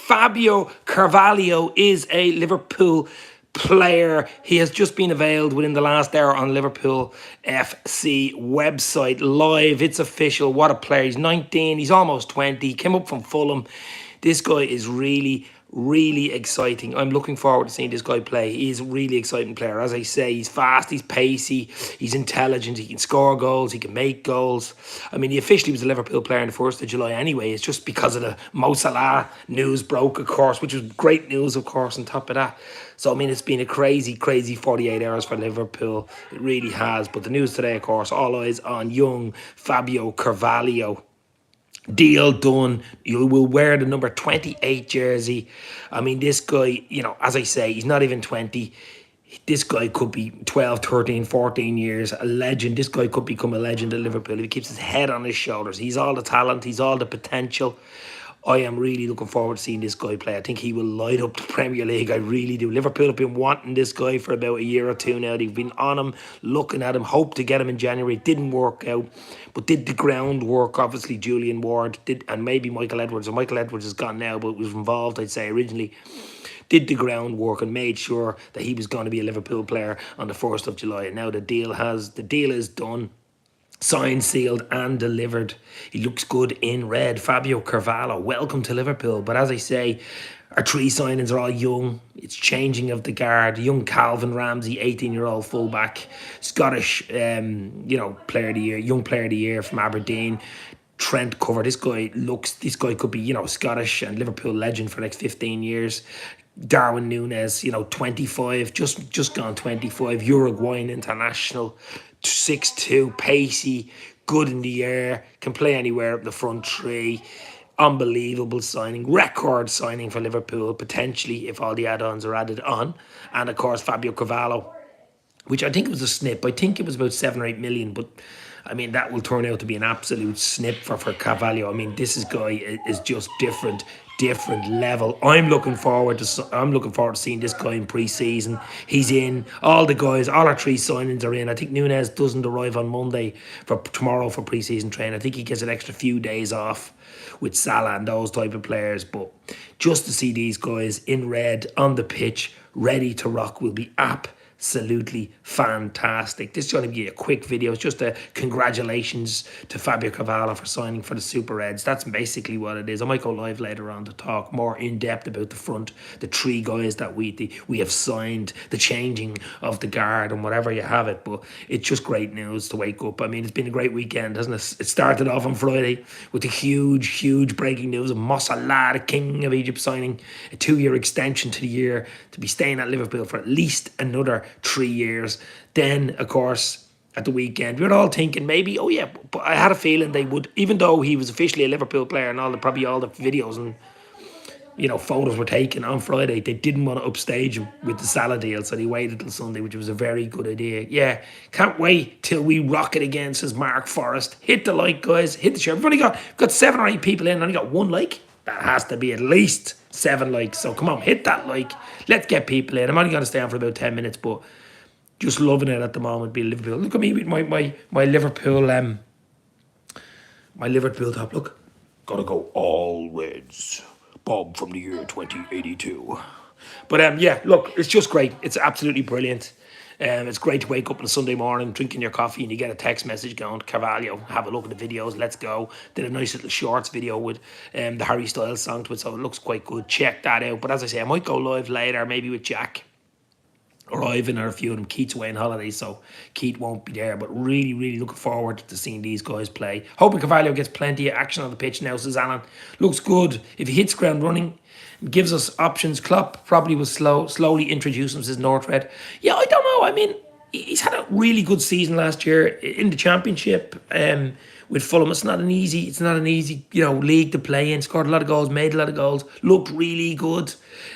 Fabio Carvalho is a Liverpool player. He has just been availed within the last hour on Liverpool FC website live. It's official. What a player. He's 19. He's almost 20. He came up from Fulham. This guy is really exciting. I'm looking forward to seeing this guy play. He's a really exciting player. As I say, he's fast, he's pacey, he's intelligent, he can score goals, he can make goals. I mean, he officially was a Liverpool player on the 1st of July anyway. It's just because of the Mo Salah news broke, of course, which was great news, of course, on top of that. So, I mean, it's been a crazy 48 hours for Liverpool. It really has. But the news today, of course, all eyes on young Fabio Carvalho. Deal done. You will wear the number 28 jersey. I mean, this guy, as I say, he's not even 20. This guy could be 12, 13, 14 years, a legend. This guy could become a legend at Liverpool if he keeps his head on his shoulders. He's all the talent. He's all the potential. I am really looking forward to seeing this guy play. I think he will light up the Premier League. I really do. Liverpool have been wanting this guy for about a year or two now. They've been on him, looking at him, hoped to get him in January. It didn't work out, but did the groundwork. Obviously, Julian Ward did, and maybe Michael Edwards. Michael Edwards is gone now, but was involved, I'd say, originally. Did the groundwork and made sure that he was going to be a Liverpool player on the 1st of July. And now the deal is done. Signed, sealed and delivered. He looks good in red. Fabio Carvalho, welcome to Liverpool. But as I say, our 3 signings are all young. It's changing of the guard. Young Calvin Ramsey, 18-year-old fullback. Scottish, player of the year. Young player of the year from Aberdeen. Trent Cover. This guy could be, Scottish and Liverpool legend for the next 15 years. Darwin Núñez, 25, just gone 25, Uruguayan international, 6'2", pacey, good in the air, can play anywhere up the front 3. Unbelievable signing, record signing for Liverpool, potentially, if all the add-ons are added on. And of course, Fabio Carvalho, which I think was a snip. I think it was about 7 or 8 million, but I mean, that will turn out to be an absolute snip for Carvalho. I mean, this guy is just different level. I'm looking forward to seeing this guy in pre-season. He's in. All our 3 signings are in. I think Núñez doesn't arrive on Monday for tomorrow for pre-season training. I think he gets an extra few days off with Salah and those type of players. But just to see these guys in red on the pitch, ready to rock, will be absolutely fantastic. This is going to be a quick video. It's just a congratulations to Fabio Carvalho for signing for the Super Reds. That's basically what it is. I might go live later on to talk more in depth about the 3 guys that we have signed, the changing of the guard and whatever you have it. But it's just great news to wake up. I mean, it's been a great weekend, hasn't it? It started off on Friday with the huge breaking news of Mo Salah, the King of Egypt, signing a 2-year extension to the year to be staying at Liverpool for at least another 3 years. Then, of course, at the weekend, we were all thinking maybe, but I had a feeling they would, even though he was officially a Liverpool player and probably all the videos and photos were taken on Friday, they didn't want to upstage him with the Salah deal, so they waited till Sunday, which was a very good idea. Yeah, can't wait till we rock it again, says Mark Forrest. Hit the like, guys. Hit the share. We've got 7 or 8 people in, only got 1 like. That has to be at least 7 likes. So come on, hit that like. Let's get people in. I'm only going to stay on for about 10 minutes, but just loving it at the moment, being Liverpool. Look at me with my Liverpool top. Look, gotta go all Reds. Bob from the year 2082. But look, it's just great. It's absolutely brilliant. It's great to wake up on a Sunday morning, drinking your coffee, and you get a text message going, Carvalho, have a look at the videos, let's go. Did a nice little shorts video with the Harry Styles song to it, so it looks quite good. Check that out. But as I say, I might go live later, maybe with Jack or Ivan or a few of them. Keith's away on holiday, so Keith won't be there. But really looking forward to seeing these guys play. Hoping Carvalho gets plenty of action on the pitch now, says Alan. Looks good. If he hits ground running, gives us options. Klopp probably will slowly introduce him, says Northred. Yeah, I don't know. I mean, he's had a really good season last year in the Championship with Fulham. It's not an easy league to play in. Scored a lot of goals, made a lot of goals, looked really good.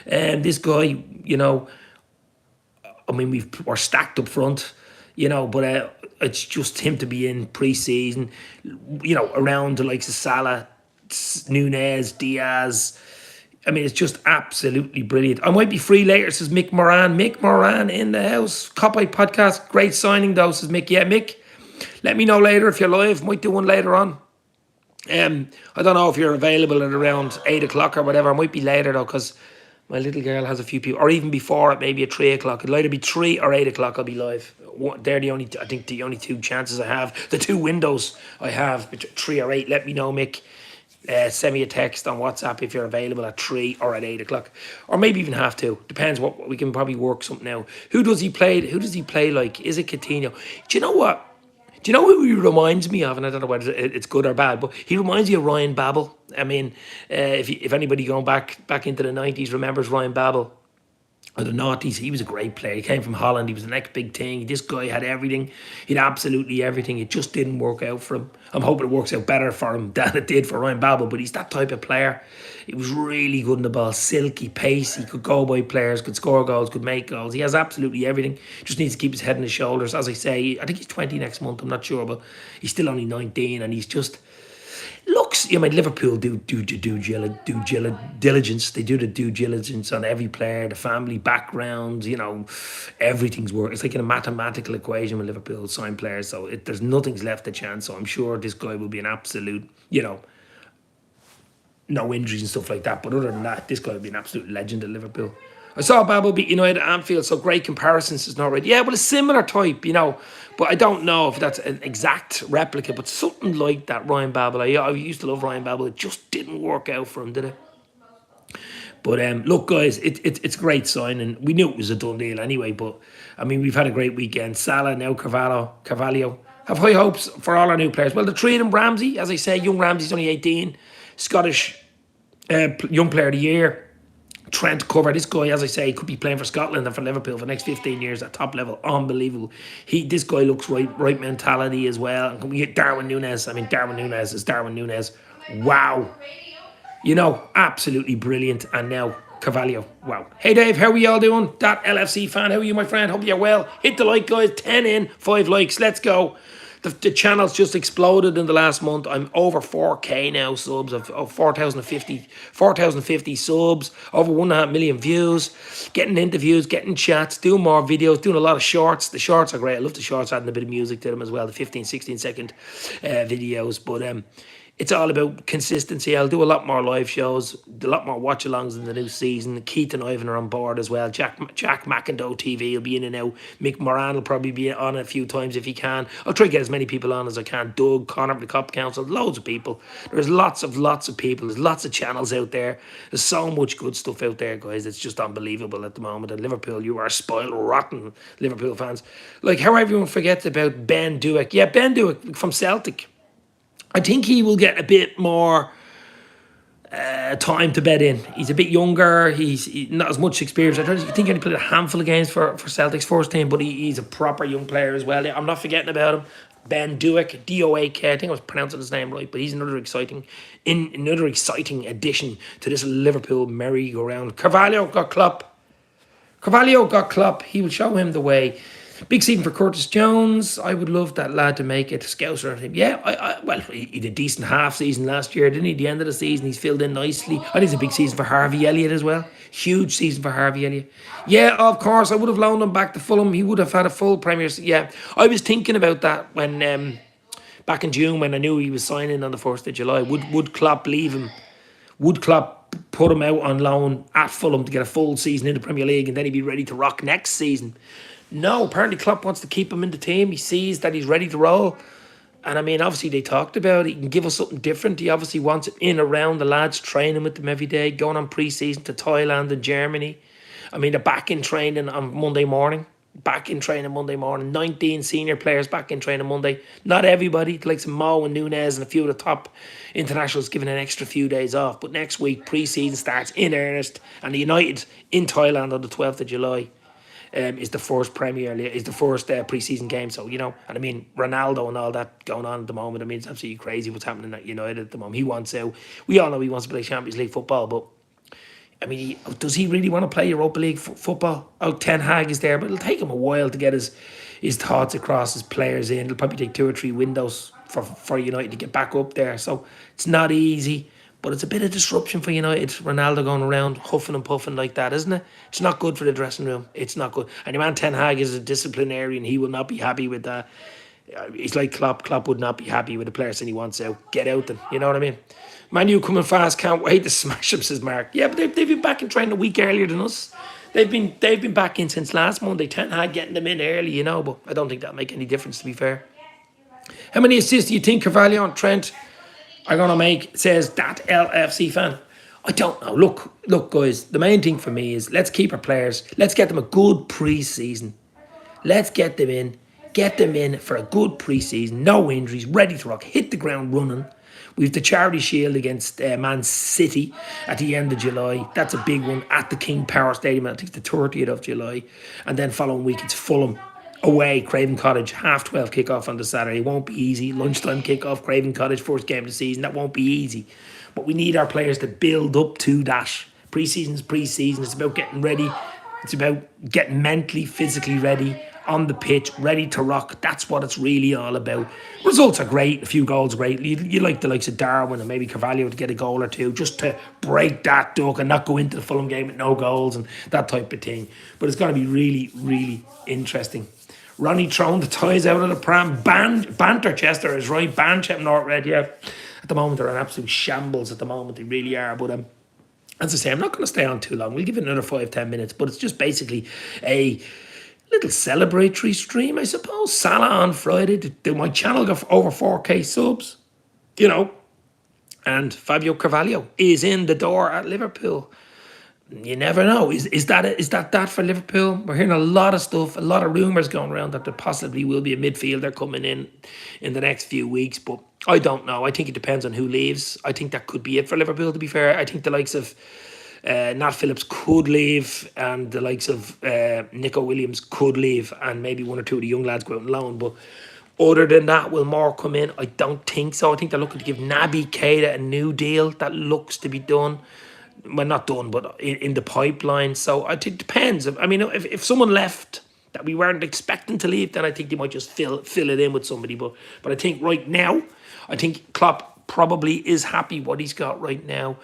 This guy, I mean, we're stacked up front, but it's just him to be in pre-season, around the likes of Salah, Núñez, Diaz. I mean, it's just absolutely brilliant. I might be free later, says Mick Moran. Mick Moran in the house. Copyright podcast. Great signing, though, says Mick. Yeah, Mick, let me know later if you're live. Might do one later on. I don't know if you're available at around 8 o'clock or whatever. I might be later though, because my little girl has a few people, or even before it, maybe at 3 o'clock. It'll either be 3 or 8 o'clock. I'll be live. They're the only, I think, the only two chances I have. The two windows I have, 3 or 8. Let me know, Mick. Send me a text on WhatsApp if you're available at 3 or at 8 o'clock, or maybe even half 2. Depends what we can probably work something out. Who does he play? Who does he play like? Is it Coutinho? Do you know what? Do you know who he reminds me of? And I don't know whether it's good or bad, but he reminds me of Ryan Babel. I mean, if anybody going back into the 90s remembers Ryan Babel, or the noughties, he was a great player. He came from Holland. He was the next big thing. This guy had everything. He had absolutely everything. It just didn't work out for him. I'm hoping it works out better for him than it did for Ryan Babel, but he's that type of player. He was really good in the ball, silky, pacey, could go by players, could score goals, could make goals. He has absolutely everything. Just needs to keep his head on his shoulders. As I say, I think he's 20 next month. I'm not sure, but he's still only 19, and he's just looks. Liverpool do diligence. They do the due diligence on every player, the family background. Everything's work. It's like in a mathematical equation when Liverpool sign players. So there's nothing's left to chance. So I'm sure this guy will be an absolute, no injuries and stuff like that. But other than that, this guy will be an absolute legend at Liverpool. I saw Babel beat United at Anfield, so great comparisons is not right. Yeah, well, a similar type, but I don't know if that's an exact replica, but something like that, Ryan Babel. I used to love Ryan Babel. It just didn't work out for him, did it? But look, guys, it's a great signing. We knew it was a done deal anyway, but I mean, we've had a great weekend. Salah, now Carvalho. Have high hopes for all our new players. Well, the three of them, Ramsey, as I say, young Ramsey's only 18, Scottish young player of the year. Trent cover. This guy, as I say, could be playing for Scotland and for Liverpool for the next 15 years at top level. Unbelievable. This guy looks right mentality as well. And we get Darwin Núñez. I mean, Darwin Núñez is Darwin Núñez. Wow. Absolutely brilliant. And now Carvalho. Wow. Hey, Dave, how are we all doing? That LFC fan, how are you, my friend? Hope you're well. Hit the like, guys. 10 in, 5 likes. Let's go. The channel's just exploded in the last month. I'm over 4K now subs of 4,050 subs, over 1.5 million views, getting interviews, getting chats, doing more videos, doing a lot of shorts. The shorts are great. I love the shorts, adding a bit of music to them as well, the 15, 16 second videos. But it's all about consistency. I'll do a lot more live shows, a lot more watch-alongs in the new season. Keith and Ivan are on board as well. Jack McIndoe TV will be in and out. Mick Moran will probably be on a few times if he can. I'll try to get as many people on as I can. Doug, Connor from the Cop Council, loads of people. There's lots of people. There's lots of channels out there. There's so much good stuff out there, guys. It's just unbelievable at the moment. And Liverpool, you are spoiled rotten, Liverpool fans. Like how everyone forgets about Ben Duick. Yeah, Ben Duick from Celtic. I think he will get a bit more time to bed in. He's a bit younger. He's not as much experience. I think he only played a handful of games for Celtic's first team, but he's a proper young player as well. I'm not forgetting about him. Ben Duick, D-O-A-K. I think I was pronouncing his name right, but he's another exciting addition to this Liverpool merry-go-round. Carvalho got Klopp. He will show him the way. Big season for Curtis Jones. I would love that lad to make it. Scouser. Yeah, well, he did a decent half season last year, didn't he? The end of the season, he's filled in nicely. I think it's a big season for Harvey Elliott as well. Huge season for Harvey Elliott. Yeah, of course, I would have loaned him back to Fulham. He would have had a full Premier. Yeah, I was thinking about that when back in June when I knew he was signing on the 1st of July. Would Klopp leave him? Would Klopp put him out on loan at Fulham to get a full season in the Premier League and then he'd be ready to rock next season? No, apparently Klopp wants to keep him in the team. He sees that he's ready to roll. And I mean, obviously they talked about it. He can give us something different. He obviously wants it in around the lads, training with them every day, going on pre-season to Thailand and Germany. I mean, they're back in training on Monday morning. 19 senior players back in training Monday. Not everybody, like some Mo and Núñez and a few of the top internationals given an extra few days off. But next week, pre-season starts in earnest. And the United in Thailand on the 12th of July. Is the first pre-season game. So, and I mean, Ronaldo and all that going on at the moment. I mean, it's absolutely crazy what's happening at United at the moment. He wants out. We all know he wants to play Champions League football, but I mean, does he really want to play Europa League football? Ten Hag is there, but it'll take him a while to get his thoughts across, his players in. It'll probably take 2 or 3 windows for United to get back up there. So it's not easy. But it's a bit of disruption for United. Ronaldo going around huffing and puffing like that, isn't it? It's not good for the dressing room. It's not good. And your man Ten Hag is a disciplinarian. He will not be happy with that. He's like Klopp. Klopp would not be happy with the players and he wants out. Get out then. You know what I mean? Man U coming fast, can't wait to smash them, says Mark. Yeah, but they've been back in training a week earlier than us. They've been back in since last Monday. Ten Hag getting them in early, but I don't think that'll make any difference, to be fair. How many assists do you think Carvalho and Trent are going to make, says that LFC fan? I don't know. Look, guys, the main thing for me is let's keep our players. Let's get them a good pre-season. Let's get them in. Get them in for a good pre-season. No injuries, ready to rock, hit the ground running. We've the Charity Shield against Man City at the end of July. That's a big one at the King Power Stadium. I think the 30th of July. And then following week, it's Fulham away, Craven Cottage, 12:30 kickoff on the Saturday. It won't be easy. Lunchtime kickoff, Craven Cottage, first game of the season. That won't be easy. But we need our players to build up to that. Pre-season's pre-season. It's about getting ready. It's about getting mentally, physically ready on the pitch, ready to rock. That's what it's really all about. Results are great. A few goals, great. You like the likes of Darwin and maybe Carvalho to get a goal or two just to break that duck and not go into the Fulham game with no goals and that type of thing. But it's going to be really, really interesting. Ronnie throwing the ties out of the pram. Banter Chester is right. Ban North Red, yeah. At the moment, they're an absolute shambles at the moment. They really are. But as I say, I'm not going to stay on too long. We'll give it another 5-10 minutes. But it's just basically a little celebratory stream, I suppose. Salah on Friday. My channel got over 4K subs, and Fabio Carvalho is in the door at Liverpool. You never know. Is that for Liverpool? We're hearing a lot of stuff, a lot of rumours going around that there possibly will be a midfielder coming in the next few weeks, but I don't know. I think it depends on who leaves. I think that could be it for Liverpool, to be fair. I think the likes of Nat Phillips could leave, and the likes of Nico Williams could leave, and maybe one or two of the young lads go out on loan. But other than that, will more come in? I don't think so. I think they're looking to give Naby Keita a new deal that looks to be done. Well, not done, but in the pipeline. So I think it depends. I mean, if someone left that we weren't expecting to leave, then I think they might just fill it in with somebody. But I think right now, I think Klopp probably is happy what he's got right now.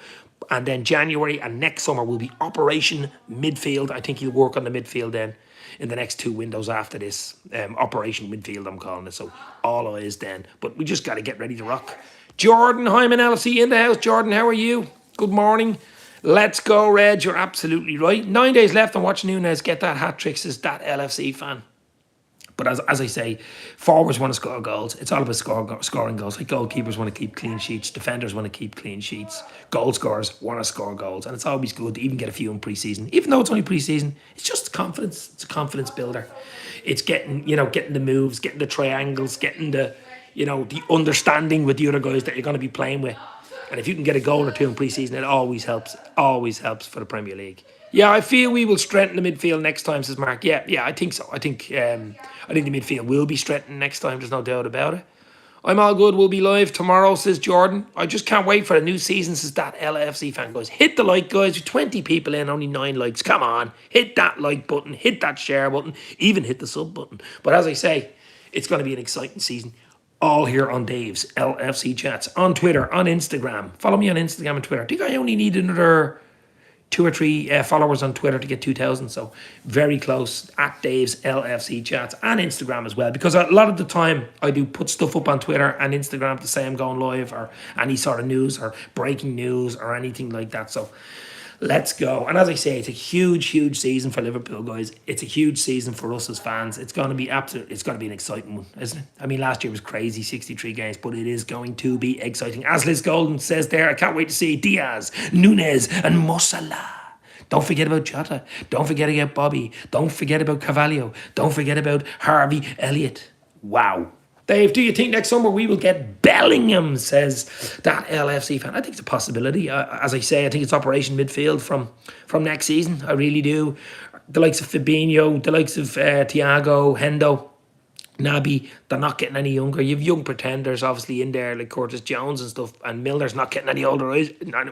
And then January and next summer will be Operation Midfield. I think he'll work on the midfield then in the next 2 windows after this. Operation Midfield, I'm calling it. So all eyes then. But we just got to get ready to rock. Jordan Hyman LFC in the house. Jordan, how are you? Good morning. Let's go, Reg. You're absolutely right. 9 days left on watch Nunes get that hat trick, says that LFC fan. But as I say, forwards want to score goals. It's all about scoring goals. Like goalkeepers want to keep clean sheets. Defenders want to keep clean sheets. Goal scorers want to score goals. And it's always good to even get a few in pre-season. Even though it's only pre-season, it's just confidence. It's a confidence builder. It's getting the moves, getting the triangles, getting the understanding with the other guys that you're going to be playing with. And if you can get a goal or two in pre-season, it always helps. It always helps for the Premier League. Yeah, I feel we will strengthen the midfield next time, says Mark. Yeah, I think so. I think the midfield will be strengthened next time. There's no doubt about it. I'm all good. We'll be live tomorrow, says Jordan. I just can't wait for the new season, says that LFC fan. Guys, hit the like, guys. 20 people in, only 9 likes. Come on. Hit that like button. Hit that share button. Even hit the sub button. But as I say, it's going to be an exciting season. All here on Dave's LFC Chats. On Twitter, on Instagram. Follow me on Instagram and Twitter. I think I only need another 2 or 3 followers on Twitter to get 2,000. So very close. At Dave's LFC Chats. And Instagram as well. Because a lot of the time I do put stuff up on Twitter and Instagram to say I'm going live or any sort of news or breaking news or anything like that. So let's go. And as I say, it's a huge, huge season for Liverpool, guys. It's a huge season for us as fans. It's going to be an exciting one, isn't it? I mean, last year was crazy, 63 games, but it is going to be exciting. As Liz Golden says there, I can't wait to see Diaz, Nunes and Mo Salah. Don't forget about Jota. Don't forget about Bobby. Don't forget about Carvalho. Don't forget about Harvey Elliott. Wow. Dave, do you think next summer we will get Bellingham, says that LFC fan? I think it's a possibility. As I say, I think it's Operation Midfield from next season. I really do. The likes of Fabinho, the likes of Thiago, Hendo, Naby, they're not getting any younger. You have young pretenders, obviously, in there, like Curtis Jones and stuff, and Milner's not getting any older.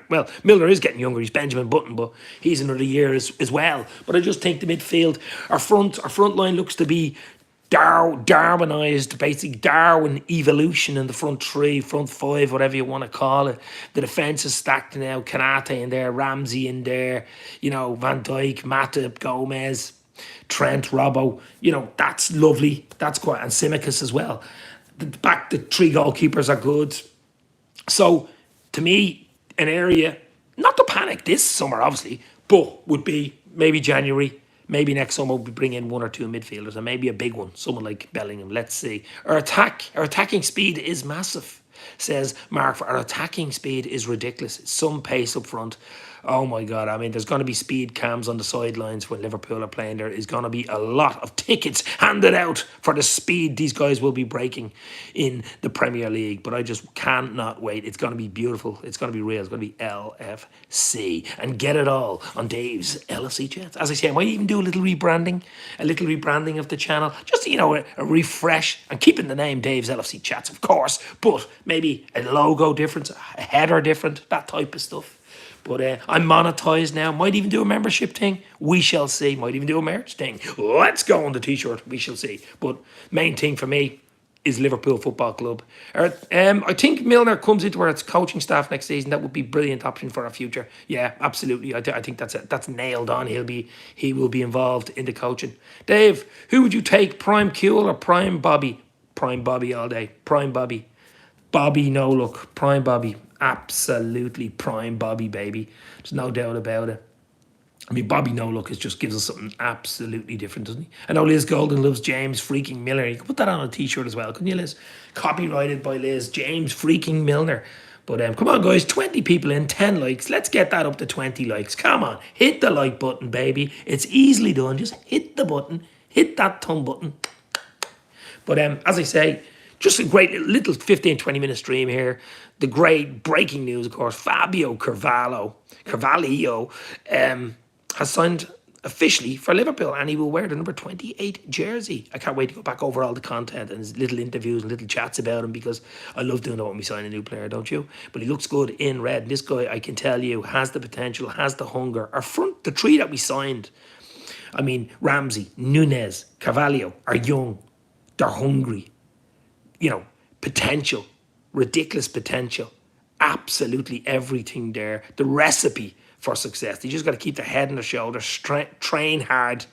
Well, Milner is getting younger. He's Benjamin Button, but he's another year as well. But I just think the midfield, our front line looks to be Darwinised, basically Darwin evolution in the front 3, front 5, whatever you want to call it. The defence is stacked now. Kanate in there, Ramsey in there, Van Dijk, Matip, Gomez. Trent, Robbo, that's lovely. That's quite, and Simicus as well. The three goalkeepers are good. So, to me, an area, not to panic this summer, obviously, but would be maybe January, maybe next summer we bring in one or two midfielders, and maybe a big one, someone like Bellingham. Let's see. Our attacking speed is massive, says Mark. Our attacking speed is ridiculous. Some pace up front. Oh my God. I mean, there's going to be speed cams on the sidelines when Liverpool are playing. There is going to be a lot of tickets handed out for the speed these guys will be breaking in the Premier League. But I just cannot wait. It's going to be beautiful. It's going to be real. It's going to be LFC. And get it all on Dave's LFC Chats. As I say, I might even do a little rebranding of the channel. Just, a refresh and keeping the name Dave's LFC Chats, of course. But maybe a logo difference, a header different, that type of stuff. But I'm monetized now. Might even do a membership thing. We shall see. Might even do a merch thing. Let's go on the t-shirt. We shall see. But main thing for me is Liverpool Football Club. I think Milner comes into our coaching staff next season. That would be a brilliant option for our future. Yeah, absolutely. I think that's nailed on. He will be involved in the coaching. Dave, who would you take? Prime Kuhl or Prime Bobby? Prime Bobby all day. Prime Bobby. Bobby no look. Prime Bobby. Absolutely prime Bobby, baby. There's no doubt about it. I mean, Bobby no look just gives us something absolutely different, doesn't he? I know Liz Golden loves James freaking Milner. You could put that on a t-shirt as well, couldn't you, Liz? Copyrighted by Liz, James freaking Milner. But come on, guys, 20 people in, 10 likes. Let's get that up to 20 likes. Come on, hit the like button, baby. It's easily done. Just hit the button. Hit that thumb button. But as I say, just a great little 15, 20-minute stream here. The great breaking news, of course, Fabio Carvalho has signed officially for Liverpool, and he will wear the number 28 jersey. I can't wait to go back over all the content and his little interviews and little chats about him, because I love doing that when we sign a new player, don't you? But he looks good in red. This guy, I can tell you, has the potential, has the hunger. The three that we signed, I mean, Ramsey, Nunez, Carvalho, are young. They're hungry. Potential, ridiculous potential, absolutely everything there. The recipe for success. You just got to keep the head on the shoulders, train hard,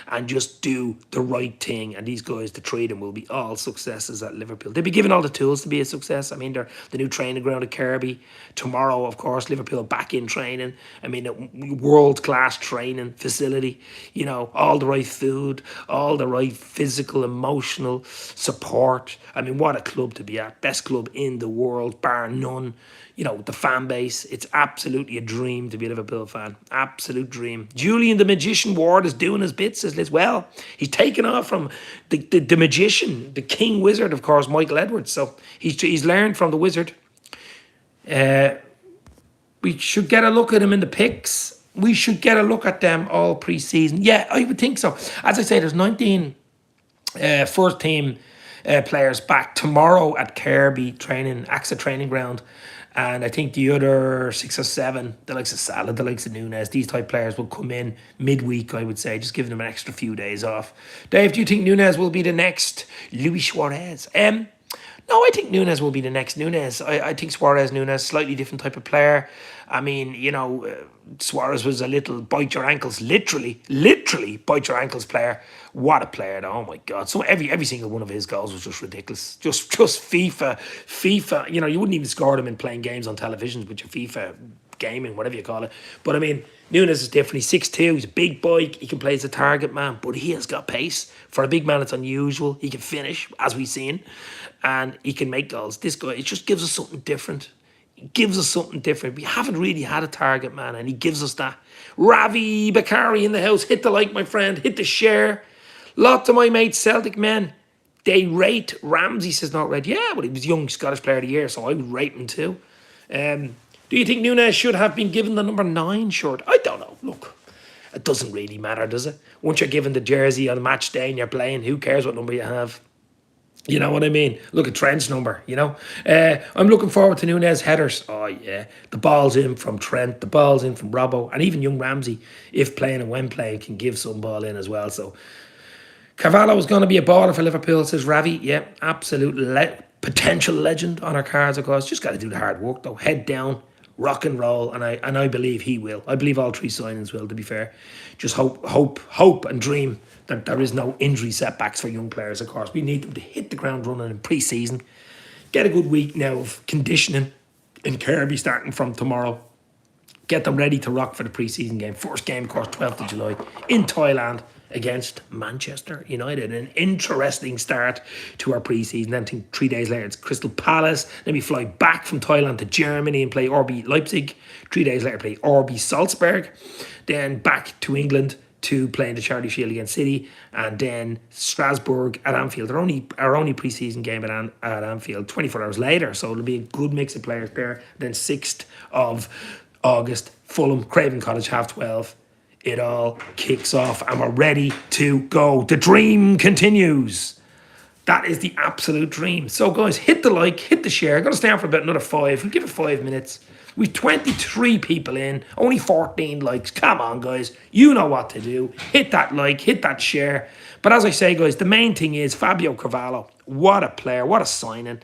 and just do the right thing. And these guys, the three of them, will be all successes at Liverpool. They'll be given all the tools to be a success. I mean, they're the new training ground at Kirby. Tomorrow, of course, Liverpool back in training. I mean, a world-class training facility. All the right food, all the right physical, emotional support. I mean, what a club to be at. Best club in the world, bar none. The fan base, it's absolutely a dream to be a Liverpool fan. Absolute dream. Julian the Magician Ward is doing his bits as well. He's taken off from the magician, the king wizard, of course, Michael Edwards. So he's learned from the wizard. We should get a look at him in the picks. We should get a look at them all pre-season. Yeah, I would think so. As I say, there's 19 first team players back tomorrow at Kirby AXA training ground. And I think the other 6 or 7, the likes of Salah, the likes of Nunez, these type players will come in midweek, I would say, just giving them an extra few days off. Dave, do you think Nunez will be the next Luis Suarez? No, I think Nunez will be the next Nunez. I think Nunez, slightly different type of player. I mean, Suarez was a little bite your ankles, literally bite your ankles player. What a player, though. Oh my God. So every single one of his goals was just ridiculous. Just FIFA. You wouldn't even score them in playing games on televisions with your FIFA gaming, whatever you call it. But I mean, Nunez is different. He's 6'2", he's a big bike, he can play as a target man, but he has got pace. For a big man, it's unusual. He can finish, as we've seen, and he can make goals. This guy, it just gives us something different. He gives us something different. We haven't really had a target man, and he gives us that. Ravi Bakari in the house. Hit the like, my friend. Hit the share. Lot of my mates, Celtic men, they rate Ramsey, says not red. Yeah, but he was young Scottish Player of the Year, so I would rate him too. Do you think Nunez should have been given the number 9 shirt? I don't know. Look, it doesn't really matter, does it? Once you're given the jersey on a match day and you're playing, who cares what number you have? You know what I mean? Look at Trent's number, I'm looking forward to Nunez headers. Oh, yeah. The ball's in from Trent, the ball's in from Robbo, and even young Ramsey, if playing and when playing, can give some ball in as well. So Carvalho is going to be a baller for Liverpool, says Ravi. Yeah, absolute potential legend on our cards, of course. Just got to do the hard work, though. Head down, rock and roll, and I believe he will. I believe all three signings will, to be fair. Just hope and dream that there is no injury setbacks for young players, of course. We need them to hit the ground running in pre-season. Get a good week now of conditioning in Kirby starting from tomorrow. Get them ready to rock for the pre-season game. First game, of course, 12th of July in Thailand against Manchester United. An interesting start to our pre-season. Then I think 3 days later it's Crystal Palace. Then we fly back from Thailand to Germany and play RB Leipzig. 3 days later play RB Salzburg. Then back to England to play in the Charity Shield against City, and then Strasbourg at Anfield. Our only pre-season game at Anfield 24 hours later, so it'll be a good mix of players there. Then 6th of August, Fulham, Craven Cottage, 12:30. It all kicks off and we're ready to go. The dream continues. That is the absolute dream. So guys, hit the like, hit the share. I'm going to stay on for about another 5. We'll give it 5 minutes. We've 23 people in, only 14 likes. Come on, guys. You know what to do. Hit that like, hit that share. But as I say, guys, the main thing is Fabio Carvalho. What a player. What a signing.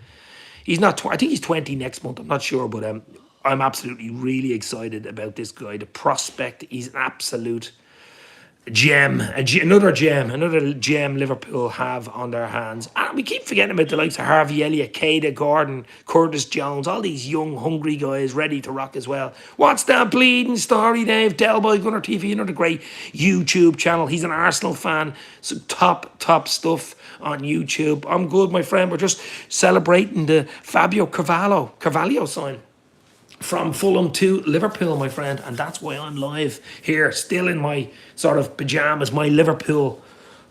He's not, I think he's 20 next month. I'm not sure, but I'm absolutely really excited about this guy. The prospect, he's an absolute gem, another gem Liverpool have on their hands. And we keep forgetting about the likes of Harvey Elliott, Cada, Gordon, Curtis Jones, all these young, hungry guys ready to rock as well. What's that bleeding story, Dave? Delboy Gunner TV, another great YouTube channel. He's an Arsenal fan. So top stuff on YouTube. I'm good, my friend. We're just celebrating the Fabio Carvalho sign from Fulham to Liverpool, my friend, and that's why I'm live here, still in my sort of pajamas, my Liverpool,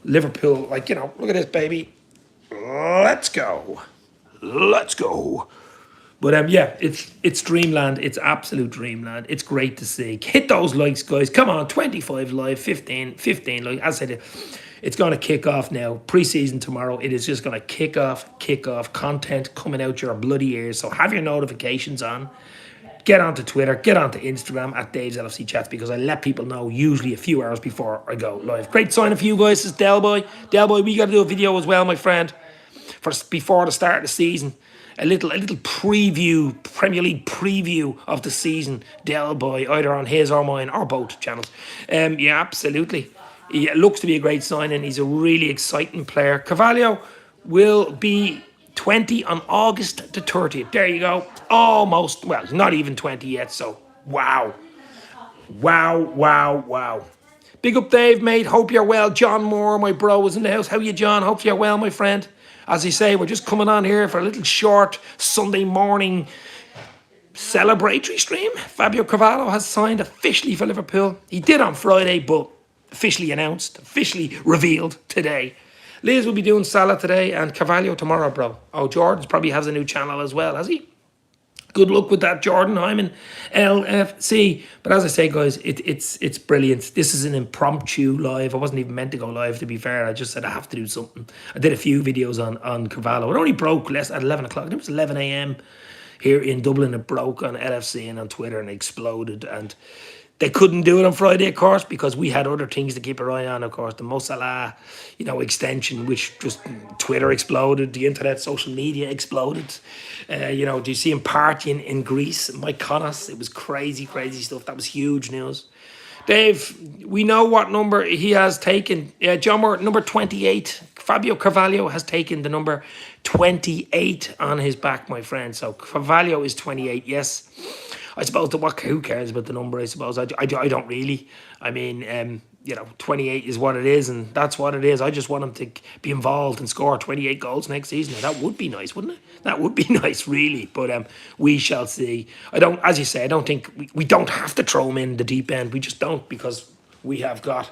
like, you know, look at this, baby. Let's go. But yeah, it's dreamland. It's absolute dreamland. It's great to see. Hit those likes, guys. Come on, 25 live, 15 like as I said. It's going to kick off now. Pre-season tomorrow. It is just going to kick off. Content coming out your bloody ears. So have your notifications on. Get onto Twitter, get onto Instagram at Dave's LFC Chats, because I let people know usually a few hours before I go live. Great sign for you guys. This is Delboy. Delboy, we got to do a video as well, my friend, before the start of the season. A little preview, Premier League preview of the season. Delboy, either on his or mine or both channels. Yeah, absolutely. It looks to be a great signing. He's a really exciting player. Carvalho will be 20 on August the 30th. There you go. Almost. Well, not even 20 yet. So, wow. Big up, Dave, mate. Hope you're well. John Moore, my bro, is in the house. How you, John? Hope you're well, my friend. As I say, we're just coming on here for a little short Sunday morning celebratory stream. Fabio Carvalho has signed officially for Liverpool. He did on Friday, but officially announced, officially revealed today. Liz will be doing Salah today and Carvalho tomorrow, bro. Oh, Jordan's probably has a new channel as well, has he? Good luck with that, Jordan. I'm in LFC. But as I say, guys, it's brilliant. This is an impromptu live. I wasn't even meant to go live, to be fair. I just said I have to do something. I did a few videos on Carvalho. It only broke less at 11 o'clock. It was 11 a.m. here in Dublin. It broke on LFC and on Twitter and exploded. And they couldn't do it on Friday, of course, because we had other things to keep our eye on, of course. The Mo Salah, extension, which just Twitter exploded, the internet, social media exploded. Do you see him partying in Greece? Mike Connors, it was crazy stuff. That was huge news. Dave, we know what number he has taken. John Moore, number 28. Fabio Carvalho has taken the number 28 on his back, my friend. So Carvalho is 28, yes. I suppose who cares about the number? I suppose I don't really. I mean, 28 is what it is, and that's what it is. I just want him to be involved and score 28 goals next season. Now, that would be nice, wouldn't it? That would be nice, really. But we shall see. As you say, I don't think we don't have to throw him in the deep end. We just don't, because we have got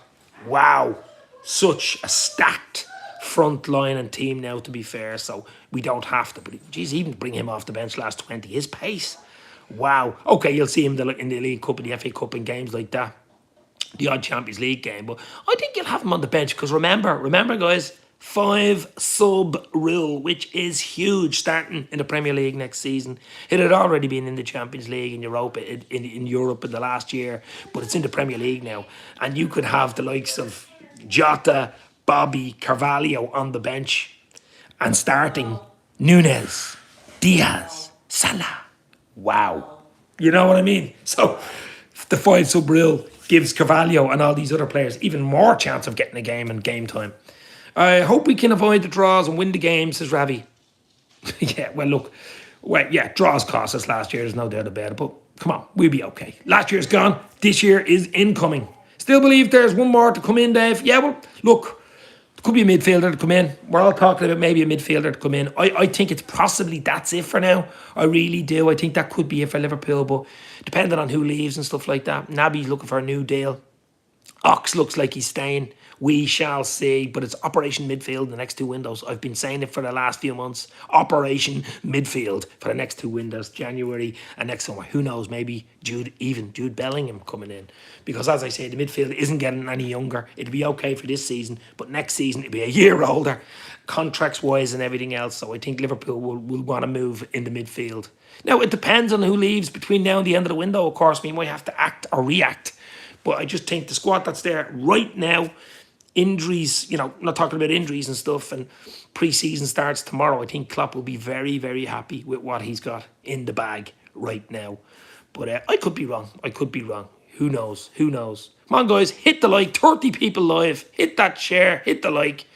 such a stacked front line and team now, to be fair. So we don't have to. But geez, even bring him off the bench last 20. His pace. Wow. Okay, you'll see him in the League Cup and the FA Cup and games like that. The odd Champions League game. But I think you'll have him on the bench, because remember, guys, 5-sub rule, which is huge, starting in the Premier League next season. It had already been in the Champions League in Europa, in Europe in the last year, but it's in the Premier League now. And you could have the likes of Jota, Bobby, Carvalho on the bench, and starting Núñez, Diaz, Salah. Wow. You know what I mean? So the 5 sub rule gives Carvalho and all these other players even more chance of getting a game and game time. I hope we can avoid the draws and win the game, says Ravi. Yeah, well, look, yeah, draws cost us last year. There's no doubt about it. But come on, we'll be okay. Last year's gone. This year is incoming. Still believe there's one more to come in, Dave. Yeah, well, look, it could be a midfielder to come in. We're all talking about maybe a midfielder to come in. I think it's possibly that's it for now. I really do. I think that could be it for Liverpool. But depending on who leaves and stuff like that, Naby's looking for a new deal. Ox looks like he's staying. We shall see. But it's Operation Midfield in the next 2 windows. I've been saying it for the last few months. Operation Midfield for the next 2 windows, January and next summer. Who knows? Maybe Jude Bellingham coming in. Because as I say, the midfield isn't getting any younger. It'll be okay for this season. But next season, it'll be a year older. Contracts-wise and everything else. So I think Liverpool will want to move in the midfield. Now, it depends on who leaves between now and the end of the window. Of course, we might have to act or react. But I just think the squad that's there right now, injuries, not talking about injuries and stuff, and pre-season starts tomorrow, I think Klopp will be very, very happy with what he's got in the bag right now. But I could be wrong. Who knows? Come on, guys, hit the like. 30 people live. Hit that share. Hit the like.